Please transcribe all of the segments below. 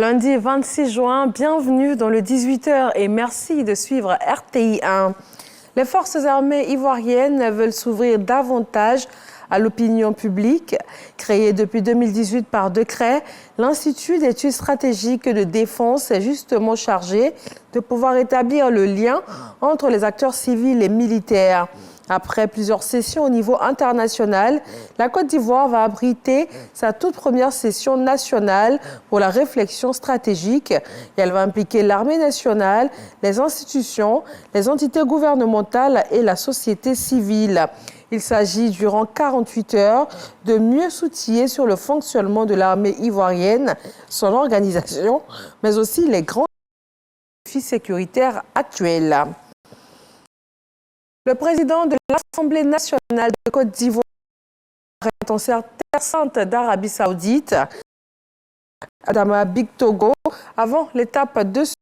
Lundi 26 juin, bienvenue dans le 18h et merci de suivre RTI 1. Les forces armées ivoiriennes veulent s'ouvrir davantage à l'opinion publique. Créé depuis 2018 par décret, l'Institut d'études stratégiques de défense est justement chargé de pouvoir établir le lien entre les acteurs civils et militaires. Après plusieurs sessions au niveau international, la Côte d'Ivoire va abriter sa toute première session nationale pour la réflexion stratégique. Et elle va impliquer l'armée nationale, les institutions, les entités gouvernementales et la société civile. Il s'agit, durant 48 heures, de mieux s'outiller sur le fonctionnement de l'armée ivoirienne, son organisation, mais aussi les grands défis sécuritaires actuels. Le président de l'Assemblée nationale de Côte d'Ivoire est en Terre sainte d'Arabie Saoudite, Adama Bictogo, avant l'étape de ce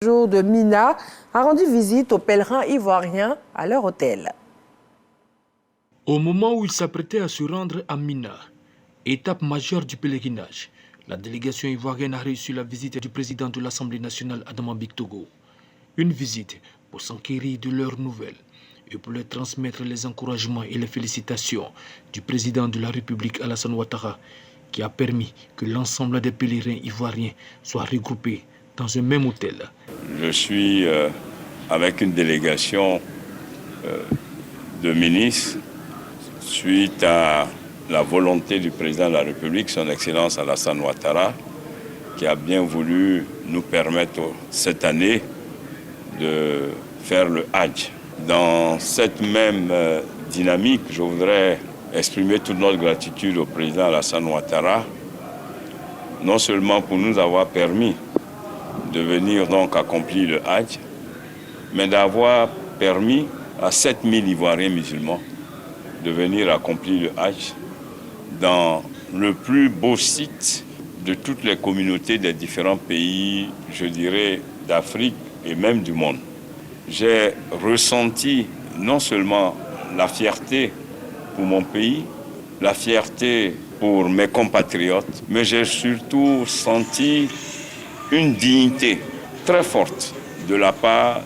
jour de Mina, a rendu visite aux pèlerins ivoiriens à leur hôtel. Au moment où il s'apprêtait à se rendre à Mina, étape majeure du pèlerinage, la délégation ivoirienne a reçu la visite du président de l'Assemblée nationale, Adama Bictogo. Une visite pour s'enquérir de leurs nouvelles et pour leur transmettre les encouragements et les félicitations du président de la République, Alassane Ouattara, qui a permis que l'ensemble des pèlerins ivoiriens soient regroupés dans un même hôtel. Je suis avec une délégation de ministres suite à la volonté du président de la République, son Excellence Alassane Ouattara, qui a bien voulu nous permettre cette année de faire le Hajj. Dans cette même dynamique, je voudrais exprimer toute notre gratitude au président Alassane Ouattara, non seulement pour nous avoir permis de venir donc accomplir le Hajj, mais d'avoir permis à 7000 Ivoiriens musulmans de venir accomplir le Hajj dans le plus beau site de toutes les communautés des différents pays, je dirais, d'Afrique et même du monde. J'ai ressenti non seulement la fierté pour mon pays, la fierté pour mes compatriotes, mais j'ai surtout senti une dignité très forte de la part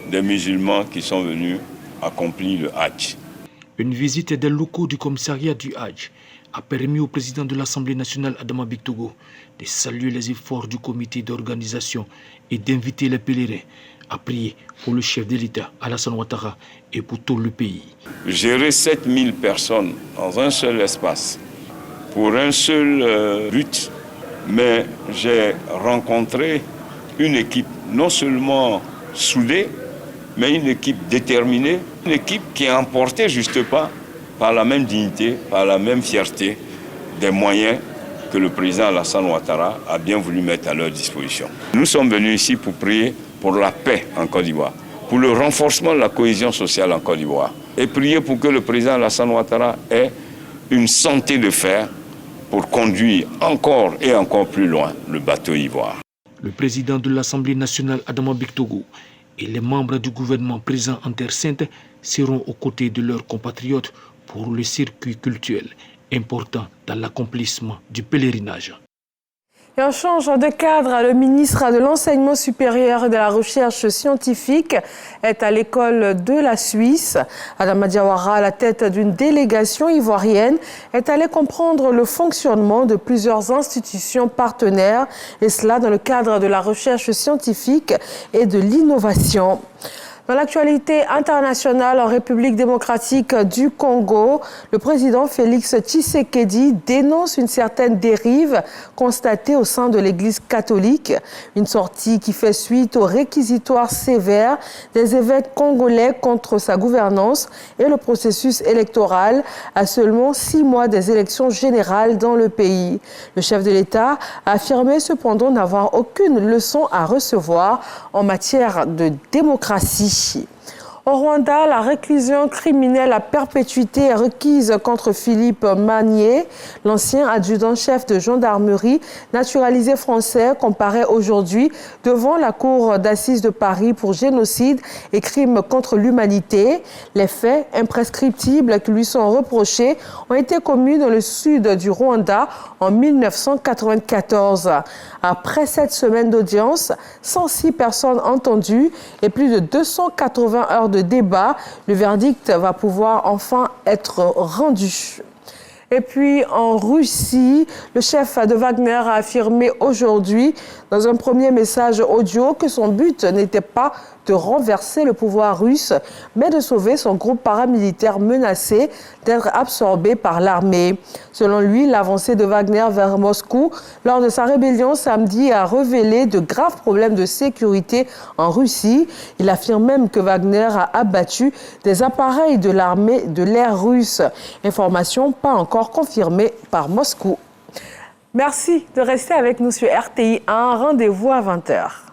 des musulmans qui sont venus accomplir le Hajj. Une visite des locaux du commissariat du Hajj a permis au président de l'Assemblée nationale, Adama Bictogo, de saluer les efforts du comité d'organisation et d'inviter les pèlerins à prier pour le chef de l'État, Alassane Ouattara, et pour tout le pays. Gérer 7000 personnes dans un seul espace, pour un seul but, mais j'ai rencontré une équipe non seulement soudée, mais une équipe déterminée, une équipe qui est emportée juste pas par la même dignité, par la même fierté des moyens que le président Alassane Ouattara a bien voulu mettre à leur disposition. Nous sommes venus ici pour prier pour la paix en Côte d'Ivoire, pour le renforcement de la cohésion sociale en Côte d'Ivoire et prier pour que le président Alassane Ouattara ait une santé de fer pour conduire encore et encore plus loin le bateau ivoire. Le président de l'Assemblée nationale, Adama Bictogo, et les membres du gouvernement présents en Terre Sainte seront aux côtés de leurs compatriotes pour le circuit culturel important dans l'accomplissement du pèlerinage. Et on change de cadre. Le ministre de l'Enseignement supérieur et de la Recherche scientifique est à l'école de la Suisse. Adama Diawara, à la tête d'une délégation ivoirienne, est allé comprendre le fonctionnement de plusieurs institutions partenaires, et cela dans le cadre de la recherche scientifique et de l'innovation. Dans l'actualité internationale en République démocratique du Congo, le président Félix Tshisekedi dénonce une certaine dérive constatée au sein de l'Église catholique. Une sortie qui fait suite aux réquisitoires sévères des évêques congolais contre sa gouvernance et le processus électoral à seulement 6 mois des élections générales dans le pays. Le chef de l'État a affirmé cependant n'avoir aucune leçon à recevoir en matière de démocratie. Au Rwanda, la réclusion criminelle à perpétuité est requise contre Philippe Magnier, l'ancien adjudant-chef de gendarmerie naturalisé français, comparaît aujourd'hui devant la cour d'assises de Paris pour génocide et crimes contre l'humanité. Les faits imprescriptibles qui lui sont reprochés ont été commis dans le sud du Rwanda en 1994. Après 7 semaines d'audience, 106 personnes entendues et plus de 280 heures de débat, le verdict va pouvoir enfin être rendu. Et puis en Russie, le chef de Wagner a affirmé aujourd'hui dans un premier message audio que son but n'était pas de renverser le pouvoir russe, mais de sauver son groupe paramilitaire menacé d'être absorbé par l'armée. Selon lui, l'avancée de Wagner vers Moscou lors de sa rébellion samedi a révélé de graves problèmes de sécurité en Russie. Il affirme même que Wagner a abattu des appareils de l'armée de l'air russe. Information pas encore confirmée par Moscou. Merci de rester avec nous sur RTI 1. Rendez-vous à 20h.